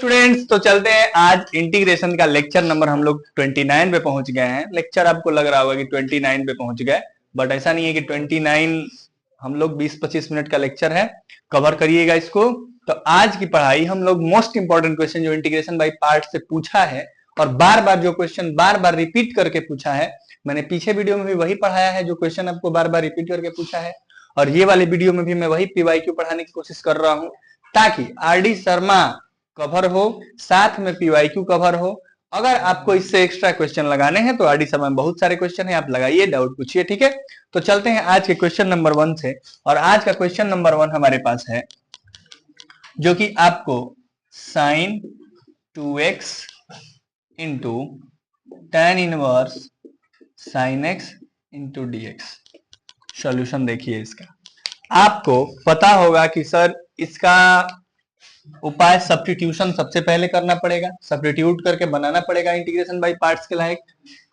Students तो चलते हैं। आज इंटीग्रेशन का लेक्चर नंबर हम लोग 29 पे पहुंच गए हैं। लेक्चर आपको लग रहा होगा कि 29 पे पहुंच गए, बट ऐसा नहीं है कि 29 हम लोग 20-25 मिनट का लेक्चर है, कवर करिएगा इसको। तो आज की पढ़ाई हम लोग मोस्ट इंपॉर्टेंट क्वेश्चन जो इंटीग्रेशन बाय पार्ट से पूछा है और बार बार जो क्वेश्चन बार बार रिपीट करके पूछा है, मैंने पीछे वीडियो में भी वही पढ़ाया है जो क्वेश्चन आपको बार बार रिपीट करके पूछा है, और ये वाले वीडियो में भी मैं वही पीवाईक्यू पढ़ाने की कोशिश कर रहा हूं ताकि आरडी शर्मा कवर हो, साथ में पीवाईक्यू कवर हो। अगर आपको इससे एक्स्ट्रा क्वेश्चन लगाने हैं तो आरडी शर्मा में बहुत सारे क्वेश्चन है, आप लगाइए, डाउट पूछिए, ठीक है। तो चलते हैं आज के क्वेश्चन नंबर 1 से। और आज का क्वेश्चन नंबर 1 हमारे पास है जो कि आपको sin 2x into tan inverse sin x into dx। Solution देखिए इसका। आपको पता होगा कि सर इसका उपाय सब्स्टिट्यूशन सबसे पहले करना पड़ेगा, सब्स्टिट्यूट करके बनाना पड़ेगा इंटीग्रेशन बाय पार्ट्स के लायक,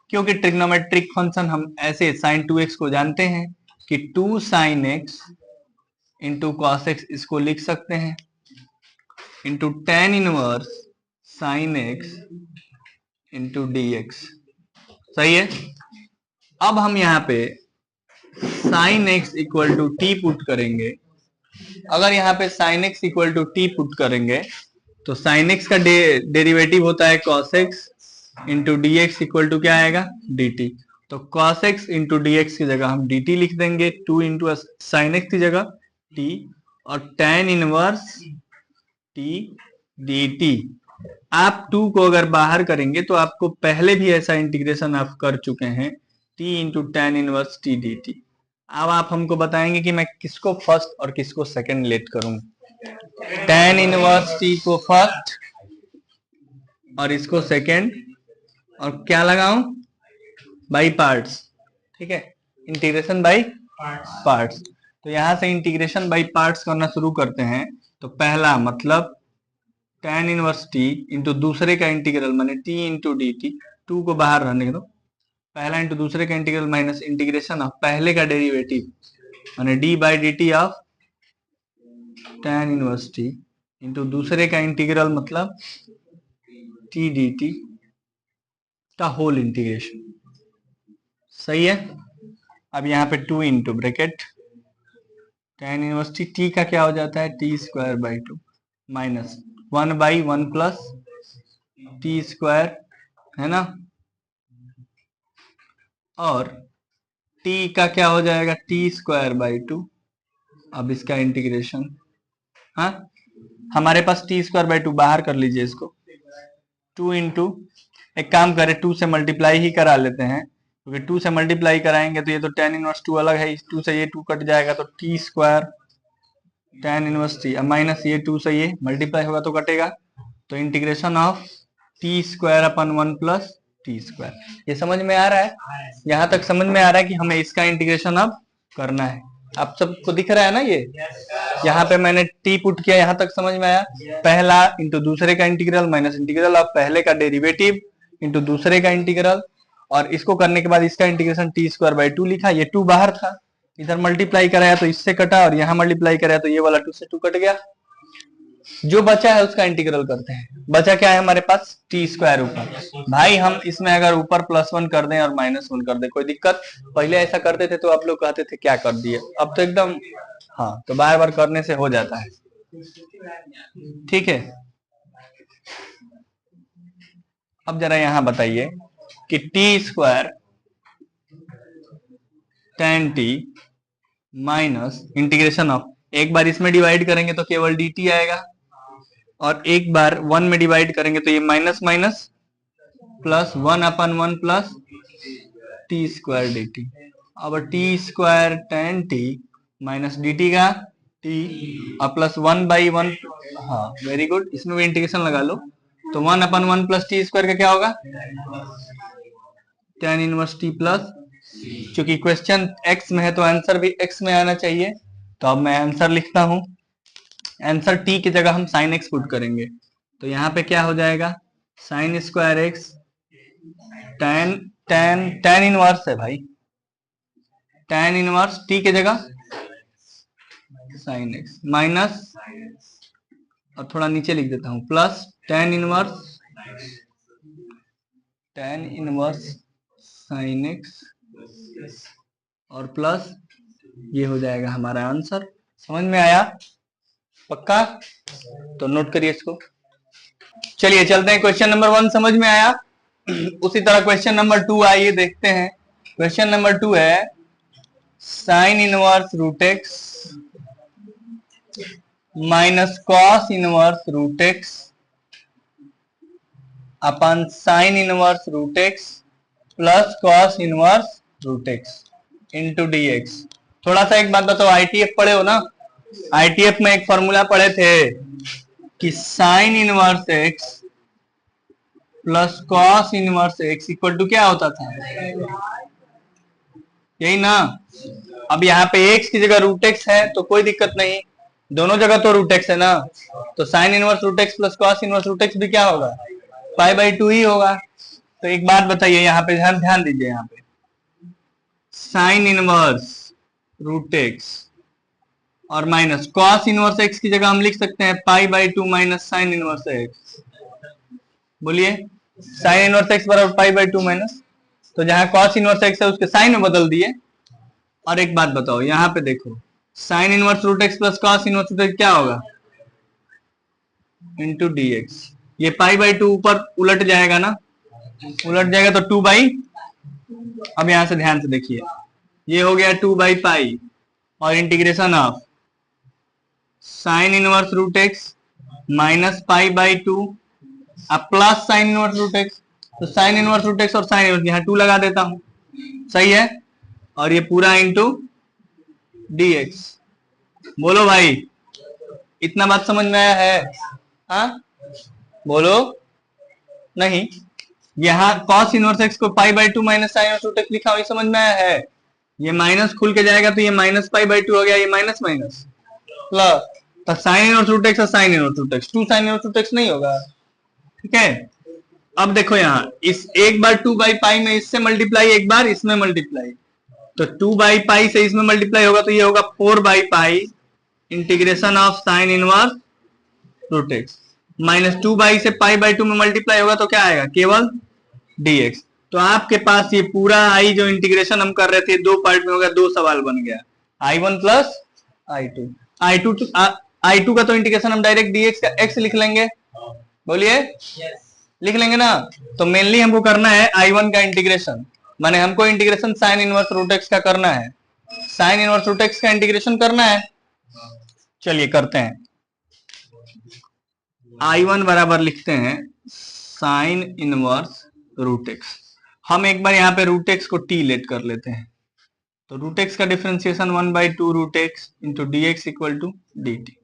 क्योंकि ट्रिग्नोमेट्रिक फंक्शन हम ऐसे sin 2x को जानते हैं कि 2 sin x into cos x इसको लिख सकते हैं, into tan inverse sin x into dx। सही है। अब हम यहाँ पे sin x equal to t put करेंगे। अगर यहाँ पे sin x equal to t put करेंगे तो sin x का डेरिवेटिव होता है cos x into D X equal to क्या आएगा dt। तो cos x into D X की जगह हम dt लिख देंगे, 2 इंटू साइन एक्स की जगह t, और tan इनवर्स t dt। आप 2 को अगर बाहर करेंगे तो आपको पहले भी ऐसा इंटीग्रेशन आप कर चुके हैं, t into tan inverse t dt। अब आप हमको बताएंगे कि मैं किसको फर्स्ट और किसको सेकंड लेट करूं। tan इनवर्स t को फर्स्ट और इसको सेकंड, और क्या लगाऊं बाई पार्ट्स, ठीक है, इंटीग्रेशन बाई पार्ट्स। तो यहां से इंटीग्रेशन बाई पार्ट्स करना शुरू करते हैं। तो पहला मतलब tan इनवर्स t इंटू दूसरे का इंटीग्रल माने t इंटू डी टी, 2 को बाहर रहने दो, पहला इंटू दूसरे का इंटीग्रल माइनस इंटीग्रेशन ऑफ पहले का डेरिवेटिव माने d by D T of tan inverse t into दूसरे का इंटीग्रल मतलब t डी टी का होल इंटीग्रेशन। सही है। अब यहाँ पे 2 into bracket tan inverse t का क्या हो जाता है t square by 2 minus 1 by 1 plus t square, है ना, और t का क्या हो जाएगा t स्क्वायर बाई 2। अब इसका इंटीग्रेशन, हाँ हमारे पास t स्क्वायर बाई 2 बाहर कर लीजिए इसको, 2 इंटू, एक काम करें 2 से मल्टीप्लाई ही करा लेते हैं, क्योंकि 2 से मल्टीप्लाई कराएंगे तो ये तो tan इनवर्स 2 अलग है, इस 2 से ये 2 कट जाएगा तो t square tan inverse t, अब माइनस ये 2 से ये मल्टीप्लाई होगा तो कटेगा, तो integration of t square upon 1 plus t square. ये समझ में आ रहा है? यहाँ तक समझ में आ रहा है कि हमें इसका इंटीग्रेशन अब करना है। आप सबको दिख रहा है ना ये? यहाँ पे मैंने t पुट किया, यहाँ तक समझ में आया? पहला इंटू दूसरे का इंटीग्रल माइनस इंटीग्रल ऑफ पहले का डेरिवेटिव इंटू दूसरे का इंटीग्रल, और इसको करने के बाद इसका इंटीग्रेशन t स्क्वायर बाई 2 लिखा, ये 2 बाहर था, इधर मल्टीप्लाई कराया तो इससे कटा, और यहाँ मल्टीप्लाई कराया तो ये वाला 2 से 2 कट गया। जो बचा है उसका इंटीग्रल करते हैं। बचा क्या है हमारे पास? टी स्क्वायर ऊपर। भाई हम इसमें अगर ऊपर +1 कर दें और -1 कर दें कोई दिक्कत? पहले ऐसा करते थे तो आप लोग कहते थे क्या कर दिए, अब तो एकदम, हाँ तो बार बार करने से हो जाता है, ठीक है। अब जरा यहां बताइए कि T square tan t minus integration of, एक बार इसमें डिवाइड करेंगे तो केवल dt आएगा, और एक बार 1 में डिवाइड करेंगे तो ये माइनस माइनस प्लस 1 अपन 1 plus T square D T. अब T square tan t minus D T का t और प्लस 1 बाई 1, हाँ वेरी गुड, इसमें भी इंटीग्रेशन लगा लो, तो 1 अपन 1 प्लस टी स्क्वायर का क्या होगा tan इनवर्स t प्लस, क्योंकि क्वेश्चन x में है तो आंसर भी x में आना चाहिए, तो अब मैं आंसर लिखता हूं। आंसर t की जगह हम sin x पुट करेंगे, तो यहाँ पे क्या हो जाएगा sin square x tan inverse है भाई, tan इनवर्स t की जगह sin x माइनस, और थोड़ा नीचे लिख देता हूं plus tan inverse sin x और प्लस ये हो जाएगा हमारा आंसर। समझ में आया? पक्का? तो नोट करिए इसको। चलिए चलते हैं, क्वेश्चन नंबर 1 समझ में आया। उसी तरह क्वेश्चन नंबर 2 आइए देखते हैं। क्वेश्चन नंबर 2 है sine inverse root X minus cos inverse root X अपन sine inverse root X plus cos inverse root X into D X. थोड़ा सा एक बात बताओ, आईटीएफ पढ़े हो ना? आईटीएफ में एक फॉर्मूला पढ़े थे कि sine inverse X plus cos inverse X equal to क्या होता था? यही ना। अब यहाँ पे एक्स की जगह रूट एक्स है तो कोई दिक्कत नहीं, दोनों जगह तो रूट एक्स है ना, तो sine inverse root X plus cos inverse root X भी क्या होगा? पाई बाई 2 ही होगा। तो एक बात बताइए, यहाँ पे ध्यान दीजिए, यहाँ पे साइन इनवर्स रूट एक्स और माइनस कॉस इनवर्स एक्स की जगह हम लिख सकते हैं पाई by 2 minus sine inverse x. बोलिए, साइन इनवर्स एक्स बराबर पाई बाई 2 माइनस, तो जहां कॉस इनवर्स एक्स है उसके साइन में बदल दिए। और एक बात बताओ, यहाँ पे देखो sine inverse root X plus cos inverse root X क्या होगा? Into D X. ये पाई बाई 2 ऊपर उलट जाएगा ना, उलट जाएगा तो 2 बाई, अब यहां से ध्यान से देखिए, ये हो गया 2 बाई पाई और integration of sine inverse root X minus pi by 2 अब plus sine inverse root X, तो साइन इनवर्स रूट एक्स और साइन इनवर्स यहाँ 2 लगा देता हूं, सही है, और ये पूरा इंटू डी एक्स। बोलो भाई, इतना बात समझ में आया है? हाँ बोलो। नहीं, यहाँ cos इनवर्स एक्स को pi by 2 minus sine inverse root X लिखा हुआ, समझ में आया है? ये माइनस खुल के जाएगा तो ये माइनस पाई बाई 2 हो गया, ये माइनस माइनस प्लस, तो साइन इनवर्स रूट एक्स और sine inverse root X, 2 sine inverse root X नहीं होगा, ठीक है। अब देखो यहाँ इस एक बार 2 बाई पाई में इससे मल्टीप्लाई, एक बार इसमें मल्टीप्लाई, तो 2 बाई पाई से इसमें मल्टीप्लाई होगा तो ये होगा 4 by pi integration of sine inverse root X minus 2 by से पाई बाई 2 में मल्टीप्लाई होगा तो क्या आएगा? केवल dx। तो आपके पास ये पूरा आई जो इंटीग्रेशन हम कर रहे थे दो पार्ट में हो गया, दो सवाल बन गया, i1 प्लस i2 का तो इंटीग्रेशन हम डायरेक्ट dx का x लिख लेंगे। बोलिए, लिख लेंगे ना। तो मेनली हमको करना है i1 का इंटीग्रेशन, माने हमको integration sine inverse root X का करना है, साइन इनवर्स रूट एक्स का इंटीग्रेशन करना है। चलिए करते हैं। i1 बराबर लिखते हैं साइन इनवर्स रूट एक्स। हम एक बार यहाँ पे रूट एक्स को टी लेट कर लेते हैं, तो रूट एक्स का differentiation 1 by 2 root X into D X equal to D T.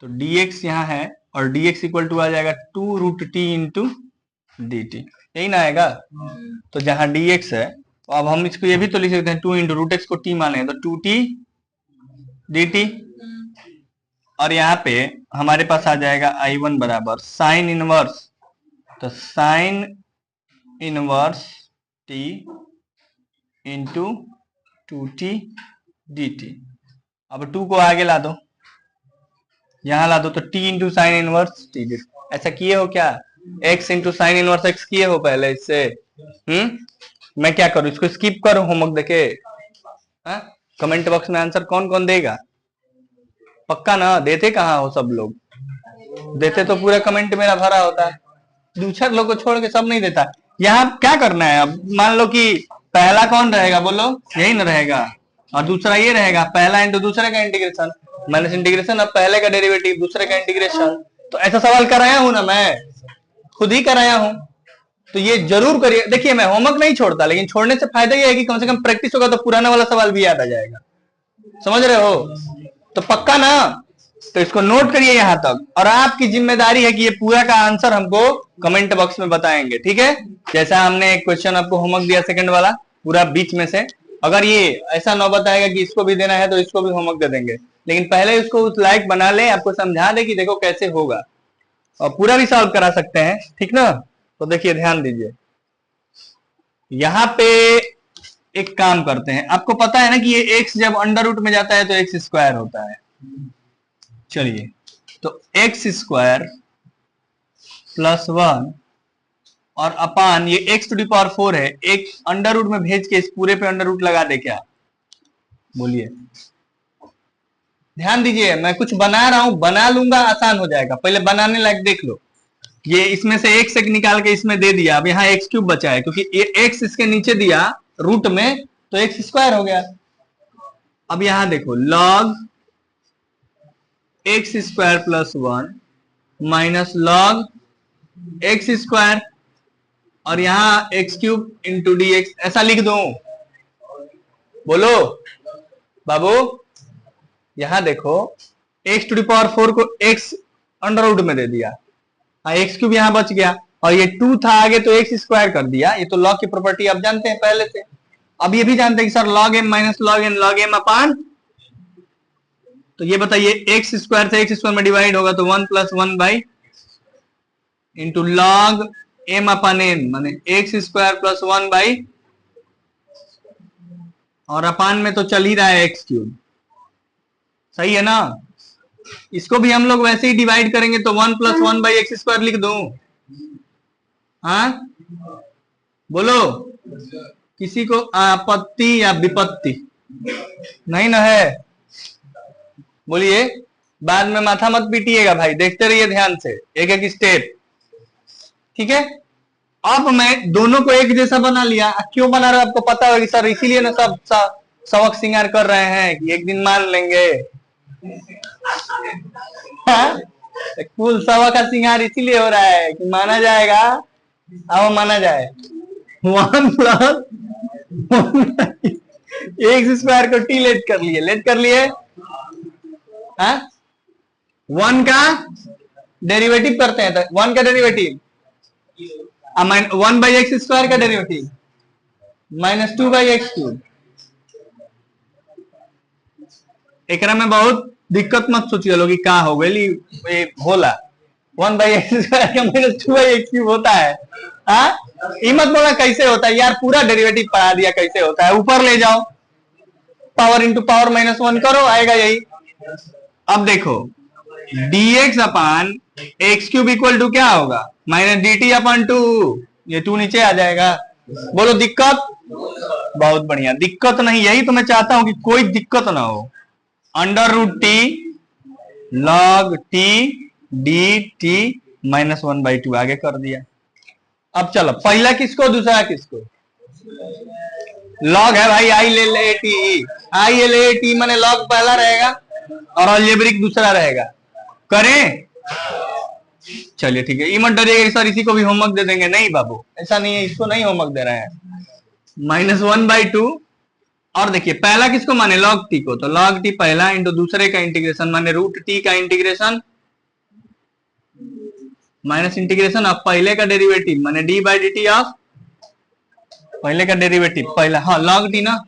तो डी एक्स यहाँ है और डी एक्स इक्वल टू आ जाएगा 2 root T into D T, यही ना आएगा। तो जहां डी एक्स है तो अब हम इसको ये भी तो लिख सकते हैं 2 इंटू रूट एक्स को टी माने तो 2t डी टी, और यहाँ पे हमारे पास आ जाएगा i1 बराबर साइन इनवर्स, तो sine inverse T into 2t dt। अब 2 को आगे ला दो, यहां ला दो, तो t into sine inverse T dt। ऐसा किए हो क्या? x into sine inverse x किए हो पहले इससे? मैं क्या करूं, इसको स्किप करूं होमवर्क देखे? कमेंट बॉक्स में आंसर कौन कौन देगा? पक्का ना? देते कहाँ हो सब लोग? देते तो पूरा कमेंट मेरा भरा होता है, दूसरे लोग को छोड़ के सब नहीं देता। यहाँ क्या करना है, अब मान लो कि पहला कौन रहेगा, बोलो, यही ना रहेगा, और दूसरा ये रहेगा, पहला इंटू दूसरे का इंटीग्रेशन माइनस इंटीग्रेशन अब पहले का डेरिवेटिव दूसरे का इंटीग्रेशन। तो ऐसा सवाल कराया हूं ना, मैं खुद ही कराया हूं, तो ये जरूर करिए। देखिए मैं होमवर्क नहीं छोड़ता, लेकिन छोड़ने से फायदा ये है कि कम से कम प्रैक्टिस होगा तो पुराना वाला सवाल भी याद आ जाएगा, समझ रहे हो? तो पक्का ना? तो इसको नोट करिए यहां तक, और आपकी जिम्मेदारी है कि ये पूरा का आंसर हमको कमेंट बॉक्स में बताएंगे, ठीक है? जैसा हमने एक क्वेश्चन आपको होमवर्क दिया सेकंड वाला, पूरा बीच में से, अगर ये ऐसा नौबत आएगा कि इसको भी देना है तो इसको भी होमवर्क दे देंगे, लेकिन पहले इसको उस लायक बना ले, आपको समझा दे कि देखो कैसे होगा, और पूरा भी सॉल्व करा सकते हैं, ठीक ना? तो देखिए ध्यान दीजिए, यहाँ पे एक काम करते हैं, आपको पता है ना कि ये x जब अंडर रूट में जाता है तो एक्स स्क्वायर होता है। चलिए, तो एक्स स्क्वायर +1 और अपान ये x टू दी पावर 4 है, एक अंडर रूट में भेज के इस पूरे पे अंडर रूट लगा दे क्या? बोलिए, ध्यान दीजिए, मैं कुछ बना रहा हूं, बना लूंगा आसान हो जाएगा, पहले बनाने लायक देख लो। ये इसमें से x एक निकाल के इसमें दे दिया, अब यहाँ x क्यूब बचा है, क्योंकि ये x इसके नीचे दिया रूट में तो x स्क्वायर हो गया। अब यहां देखो log x square +1 minus log x square और यहाँ x क्यूब इंटू dx, ऐसा लिख दो। बोलो बाबू, यहां देखो x टू दी पावर 4 को x अंडर रूट में दे दिया, एक्स क्यूब यहां बच गया और ये 2 था आगे तो एक्स स्क्वायर कर दिया। ये तो लॉग की प्रॉपर्टी आप जानते हैं पहले से। अब ये भी जानते हैं कि sir log m minus log n log m अपान, तो ये बताइए एक्स स्क्वायर से एक्स स्क्वायर में डिवाइड होगा तो 1 + 1 by into log m upon n माने एक्स स्क्वायर +1 बाई, और अपान में तो चल ही रहा है एक्स क्यूब, सही है ना। इसको भी हम लोग वैसे ही डिवाइड करेंगे तो 1 + 1 बाई एक्स स्क्वायर लिख दूं। हाँ बोलो, किसी को आपत्ति या विपत्ति नहीं ना है? बोलिए, बाद में माथा मत पीटिएगा भाई, देखते रहिए ध्यान से एक एक स्टेप, ठीक है। अब मैं दोनों को एक जैसा बना लिया। क्यों बना रहा आपको पता होगा सर, इसीलिए ना सब सबक श्रृंगार कर रहे हैं कि एक दिन मान लेंगे। कुल सवा का श्रृंगार इसीलिए हो रहा है कि माना जाएगा, अब माना जाए 1 + एक्स स्क्वायर को टी लेट कर लिए, हाँ 1 का डेरिवेटिव करते हैं तो 1 का डेरिवेटिव 1 बाई एक्स स्क्वायर का डेरिवेटिव -2 बाई एक्स क्यूब। एकरा में बहुत दिक्कत मत सोचिए लोग कि का हो गई होला 1 बाई एक्स स्क्वायर का -2 बाई एक्स क्यूब होता है। हाँ मत बोला कैसे होता है यार, पूरा डेरिवेटिव पढ़ा दिया कैसे होता है, ऊपर ले जाओ पावर इंटू पावर -1 करो, आएगा यही। अब देखो dx upon X cube equal to क्या होगा, -dt अपान 2, ये 2 नीचे आ जाएगा। बोलो दिक्कत? बहुत बढ़िया, दिक्कत नहीं, यही तो मैं चाहता हूं कि कोई दिक्कत ना हो। √t log t dt -1/2 आगे कर दिया। अब चलो पहला किसको दूसरा किसको, लॉग है भाई, आई एल ए टी माने लॉग पहला रहेगा और अलजेब्रिक दूसरा रहेगा। करें? चलिए ठीक है, मत डरिएगा सर इसी को भी होमवर्क दे देंगे, नहीं बाबू ऐसा नहीं है, इसको नहीं होमवर्क दे रहे हैं। -1/2 और देखिए पहला किसको माने, log t को, तो log t पहला इंटू दूसरे का इंटीग्रेशन माने √t का इंटीग्रेशन माइनस इंटीग्रेशन ऑफ पहले का डेरिवेटिव माने d/dt ऑफ पहले का डेरिवेटिव पहला, हाँ log t ना,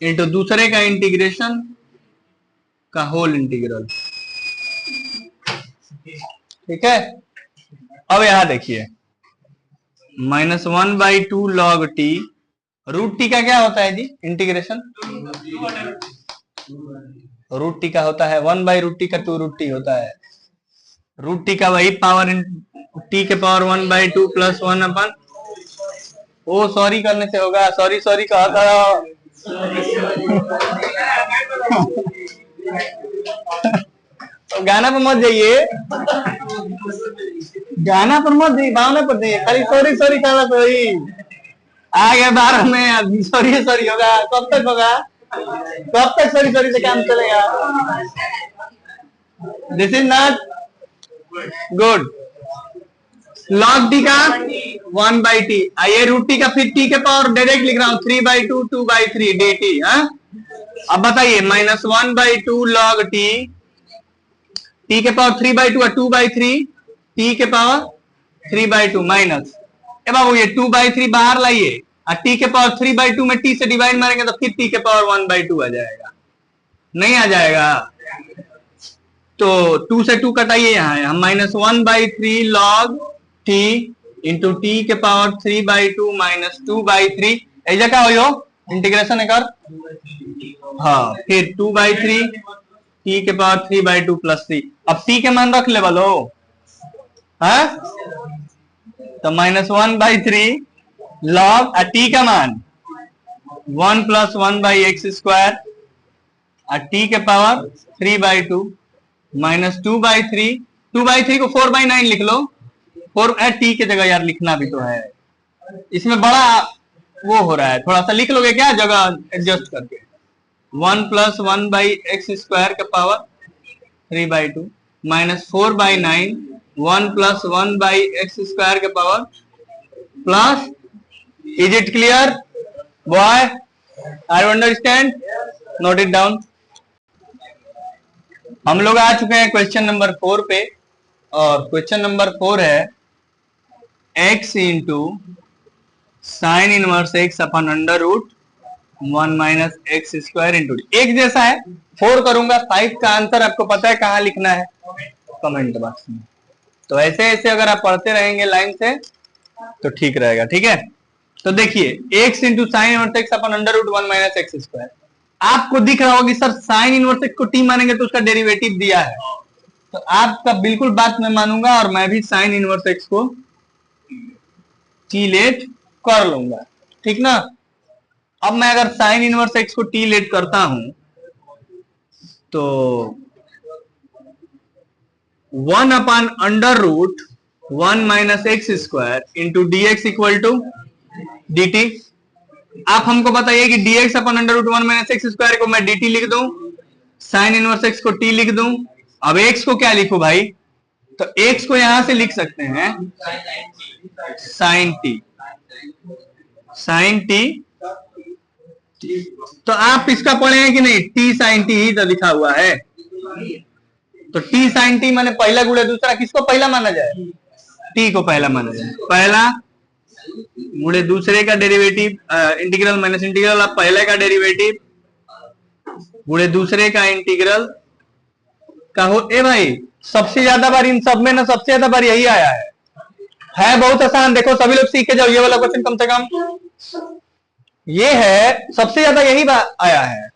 इंटू दूसरे का इंटीग्रेशन का होल इंटीग्रल, ठीक है। अब यहां देखिए -1/2 log t, √t का क्या होता है जी इंटीग्रेशन, √t का होता है 1/√t का 2√t होता है, √t का वही पावर t के पावर 1/2 + 1 अपन, ओ सॉरी करने से होगा, सॉरी कहा था। तो गाना पर मत जाइए, गाना पर मत जाइए, भावना पर जाइए, खाली सॉरी कहना तो ही आ गया 12 में, सॉरी होगा, कब तक होगा, कब तक सॉरी से काम चलेगा। This is not good. log t का 1/t, आइए √t का फिर t के पावर डायरेक्ट लिख रहा हूं 3/2 2/3 dt। अब बताइए -1/2 log t, t के पावर 3/2 और 2/3, t के पावर 3/2 माइनस, ए बाबू ये 2/3 बाहर लाइए और t के पावर 3/2 में t से डिवाइड मारेंगे तो फिर t के पावर 1/2 आ जाएगा, नहीं आ जाएगा, तो 2 से 2 कटाइए, यहाँ हम -1/3 log t इंटू t के पावर 3/2 -2/3, ऐसा क्या हो इंटीग्रेशन है कर, हाँ फिर 2/3 t के पावर 3/2 + 3। अब t के मान रख ले बोलो, हाँ, तो -1/3 log टी का मान 1 + 1/x², टी के पावर 3/2 -2/3, 2/3 को 4/9 लिख लो। 4 टी के जगह यार लिखना भी तो है, इसमें बड़ा वो हो रहा है, थोड़ा सा लिख लोगे क्या जगह एडजस्ट करके। 1 + 1/x² का पावर 3/2 -4/9 1 + 1/x² के power plus. Is it clear boy? I understand? Note it down. हम लोग आ चुके हैं क्वेश्चन नंबर 4 पे, और क्वेश्चन नंबर 4 है x into sine inverse x अपन √1 - x² इंटू डी। एक जैसा है, 4 करूंगा। 5 का आंसर आपको पता है कहां लिखना है? कमेंट बॉक्स में। तो ऐसे ऐसे अगर आप पढ़ते रहेंगे लाइन से तो ठीक रहेगा, ठीक है। तो देखिए x into sine inverse x अपन √1 - x²। आपको दिख रहा होगा कि सर साइन इनवर्स x को t मानेंगे तो उसका डेरिवेटिव दिया है, तो आपका बिल्कुल बात मैं मानूंगा और मैं भी साइन इनवर्स x को t लेट कर लूंगा, ठीक ना। अब मैं अगर साइन इनवर्स x को t लेट करता हूं तो 1/√1 - x² into dx equal to dt। आप हमको बताइए कि dx अपन √1 - x² को मैं dt लिख दूं, साइन इनवर्स x को t लिख दूं। अब x को क्या लिखूं भाई? तो x को यहां से लिख सकते हैं साइन t, साइन t। तो आप इसका पढ़े हैं कि नहीं? t साइन t ही तो लिखा हुआ है। तो t साइन t माने पहला गुणे दूसरा, किसको पहला माना जाए? t को पहला माना जाए। पहला गुणे दूसरे का डेरिवेटिव, इंटीग्रल माइनस इंटीग्रल, अब पहले का डेरिवेटिव गुणे दूसरे का इंटीग्रल का हो। ए भाई सबसे ज्यादा बार इन सब में ना, सबसे ज्यादा बार यही आया है बहुत आसान। देखो सभी लोग सीख के जाओ, ये वाला क्वेश्चन कम से कम ये है, सबसे ज्यादा यही आया है।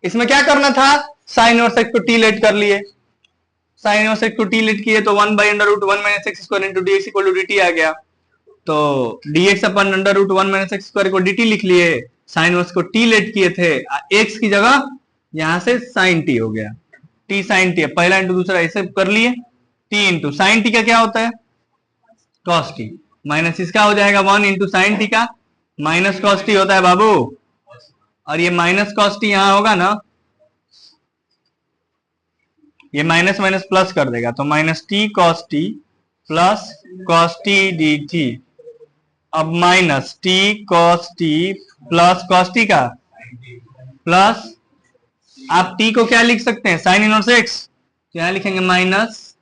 इसमें क्या करना था? साइन इनवर्स x को t लेट कर लिए, साइन इनवर्स x को t लेट किए तो 1/√1 - x² into dx equal to dt आ गया। तो dx अपन √1 - x² को dt लिख लिए, साइन इनवर्स को t लेट किए थे, x की जगह यहां से साइन t हो गया, t साइन t। पहला इंटू दूसरा ऐसे कर लिए, t इंटू साइन t का क्या होता है? cos t, माइनस इसका हो जाएगा 1 इंटू साइन t का, माइनस cos t होता है बाबू। और ये माइनस cos t यहां होगा ना, ये माइनस माइनस प्लस कर देगा, तो -t cos t plus cos t dt। अब -t cos t plus cos t का प्लस, आप t को क्या लिख सकते हैं? साइन इनवर्स x, क्या लिखेंगे? Minus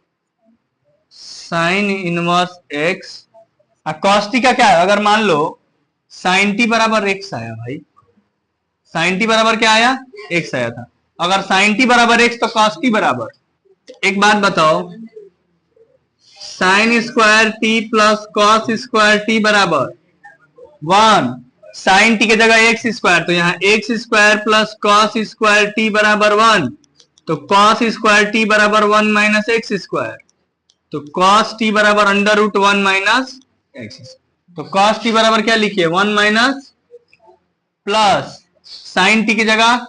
sine inverse x। cos t का क्या है? अगर मान लो साइन t बराबर x आया भाई, साइन t बराबर क्या आया? x आया था। अगर साइन t बराबर x तो cos t बराबर, एक बात बताओ, sine square t plus cos square t बराबर 1, साइन t के जगह x², तो यहाँ x² plus cos square t बराबर 1, तो कॉस स्क्वायर t बराबर 1 - x², तो कॉस t बराबर √1 - x। तो कॉस t बराबर क्या लिखिए? 1 माइनस प्लस साइन t की जगह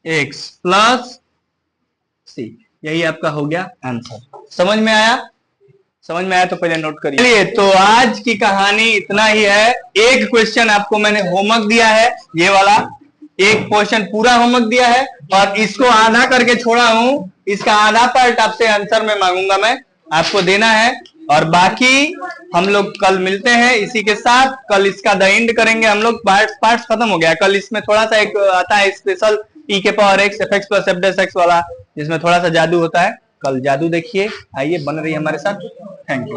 x प्लस c। यही आपका हो गया आंसर। समझ में आया? समझ में आया तो पहले नोट करिए। चलिए तो आज की कहानी इतना ही है। एक क्वेश्चन आपको मैंने होमवर्क दिया है, ये वाला एक क्वेश्चन पूरा होमवर्क दिया है, और इसको आधा करके छोड़ा हूं, इसका आधा पार्ट आपसे आंसर में मांगूंगा, मैं आपको देना है। और बाकी हम लोग कल मिलते हैं इसी के साथ। कल इसका द एंड करेंगे हम लोग। पार्ट्स खत्म हो गया। कल इसमें थोड़ा सा एक आता है स्पेशल e के power x f x plus f x वाला, जिसमें थोड़ा सा जादू होता है। कल जादू देखिए, आइए बन रही है हमारे साथ। Thank you.